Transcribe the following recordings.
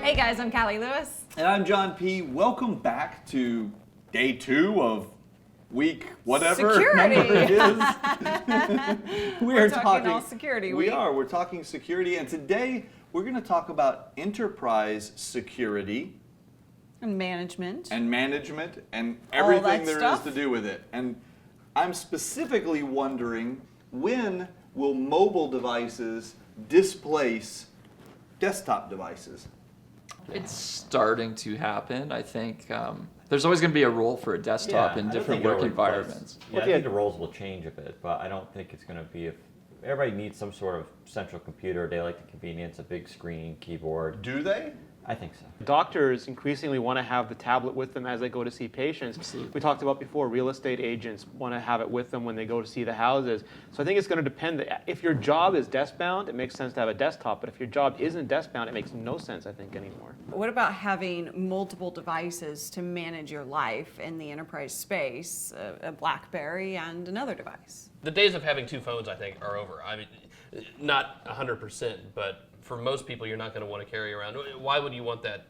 Hey guys, I'm Callie Lewis. And I'm John P. Welcome back to day 2 of week whatever Security. number it is. We're talking all security We week. are. We're talking security, and today we're going to talk about enterprise security And management. and management and All everything that there is stuff. to do with it. And I'm specifically wondering, when will mobile devices displace desktop devices? It's starting to happen. I think there's always going to be a role for a desktop in different work environments. Yeah, I think the roles will change a bit, but I don't think it's going to be. If everybody needs some sort of central computer, they like the convenience, a big screen, keyboard. Do they? I think so. Doctors increasingly want to have the tablet with them as they go to see patients. Absolutely. We talked about before, real estate agents want to have it with them when they go to see the houses. So I think it's going to depend. If your job is desk-bound, it makes sense to have a desktop. But if your job isn't desk-bound, it makes no sense, I think, anymore. What about having multiple devices to manage your life in the enterprise space, a BlackBerry and another device? The days of having 2 phones, I think, are over. I mean, not 100%, but for most people, you're not going to want to carry around. Why would you want that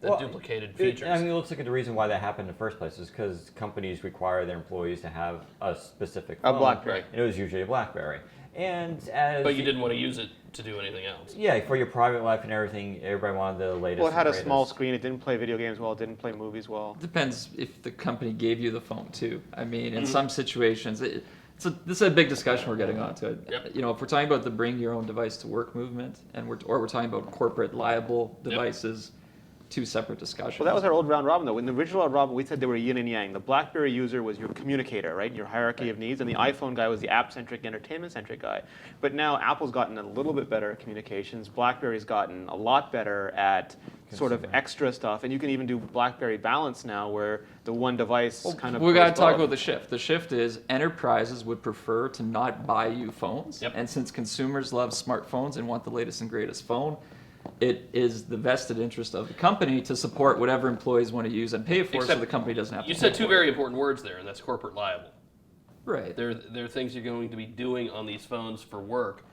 duplicated features? I mean, it looks like the reason why that happened in the first place is because companies require their employees to have a specific phone. A BlackBerry. And it was usually a BlackBerry. And But you didn't want to use it to do anything else. Yeah, for your private life and everything, everybody wanted the latest. Well, it had a and small greatest. screen. It didn't play video games well. It didn't play movies well. Depends if the company gave you the phone too. I mean, in some situations, this is a big discussion we're getting onto. Yep. You know, if we're talking about the bring your own device to work movement, and we're talking about corporate liable devices, 2 separate discussions. Well, that was our old round robin, though. In the original round robin, we said they were yin and yang. The BlackBerry user was your communicator, right? Your hierarchy of needs. And the iPhone guy was the app-centric, entertainment-centric guy. But now Apple's gotten a little bit better at communications. BlackBerry's gotten a lot better at sort of extra stuff. And you can even do BlackBerry Balance now, where the one device kind of... We got to goes talk both. about the shift. The shift is enterprises would prefer to not buy you phones. Yep. And since consumers love smartphones and want the latest and greatest phone, it is the vested interest of the company to support whatever employees want to use and pay for, so Except the company doesn't have to You pay said 2 for very important words there, and that's corporate liable. Right. There are things you're going to be doing on these phones for work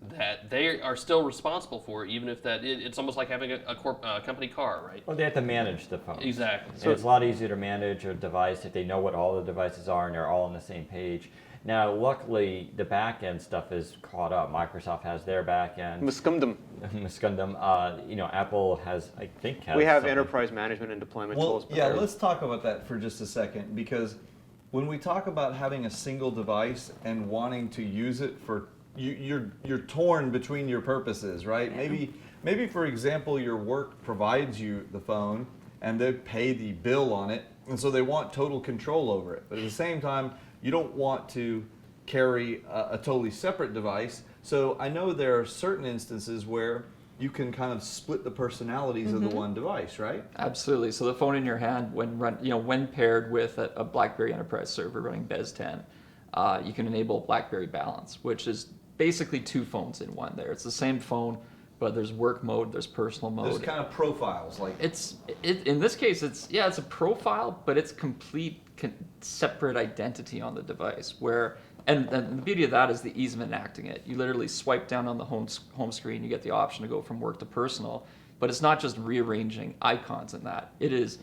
that they are still responsible for, even if it's almost like having a company car, right? Well, they have to manage the phone. Exactly. So it's a lot easier to manage a device if they know what all the devices are and they're all on the same page. Now, luckily, the back-end stuff is caught up. Microsoft has their back-end. Muscundum. Muscundum. Apple has, I think, has We have something. enterprise management and deployment tools. but Yeah, they're- let's talk about that for just a second, because when we talk about having a single device and wanting to use it for, you're torn between your purposes, right? Maybe for example, your work provides you the phone and they pay the bill on it, and so they want total control over it. But at the same time, you don't want to carry a totally separate device. So I know there are certain instances where you can kind of split the personalities of the one device, right? Absolutely. So the phone in your hand, when paired with a BlackBerry Enterprise server running BES 10, you can enable BlackBerry Balance, which is basically 2 phones in one. There, it's the same phone, but there's work mode, there's personal mode. There's kind of profiles, like In this case, it's a profile, but it's complete separate identity on the device. And the beauty of that is the ease of enacting it. You literally swipe down on the home screen, you get the option to go from work to personal. But it's not just rearranging icons in that. It is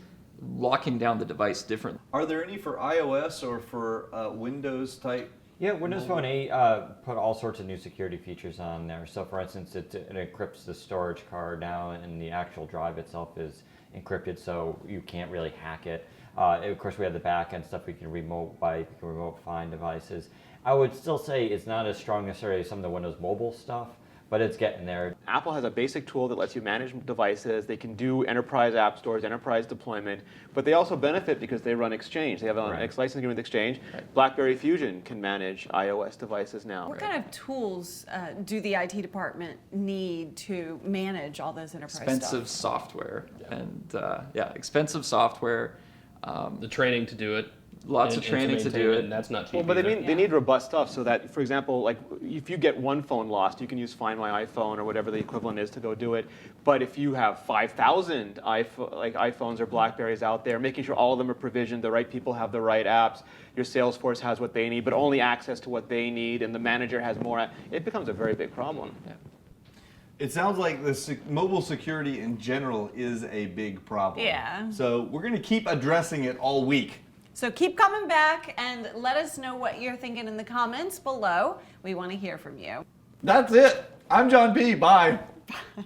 locking down the device differently. Are there any for iOS or for Windows type? Yeah, Windows Phone 8 put all sorts of new security features on there. So, for instance, it encrypts the storage card now, and the actual drive itself is encrypted, so you can't really hack it. Of course, we have the back-end stuff we can remote find devices. I would still say it's not as strong necessarily as some of the Windows Mobile stuff, but it's getting there. Apple has a basic tool that lets you manage devices. They can do enterprise app stores, enterprise deployment, but they also benefit because they run Exchange. They have an license agreement with Exchange. BlackBerry Fusion can manage iOS devices now. What kind of tools do the IT department need to manage all those enterprise Expensive stuff? software. And expensive software. The training to do it. Lots of training to do it. And that's not cheap. Well, but either. they need robust stuff so that, for example, like if you get one phone lost, you can use Find My iPhone or whatever the equivalent is to go do it. But if you have 5,000 iPhones or BlackBerries out there, making sure all of them are provisioned, the right people have the right apps, your Salesforce has what they need, but only access to what they need, and the manager has more, it becomes a very big problem. Yeah. It sounds like the mobile security in general is a big problem. Yeah. So we're going to keep addressing it all week. So keep coming back and let us know what you're thinking in the comments below. We want to hear from you. That's it. I'm John P. Bye. Bye.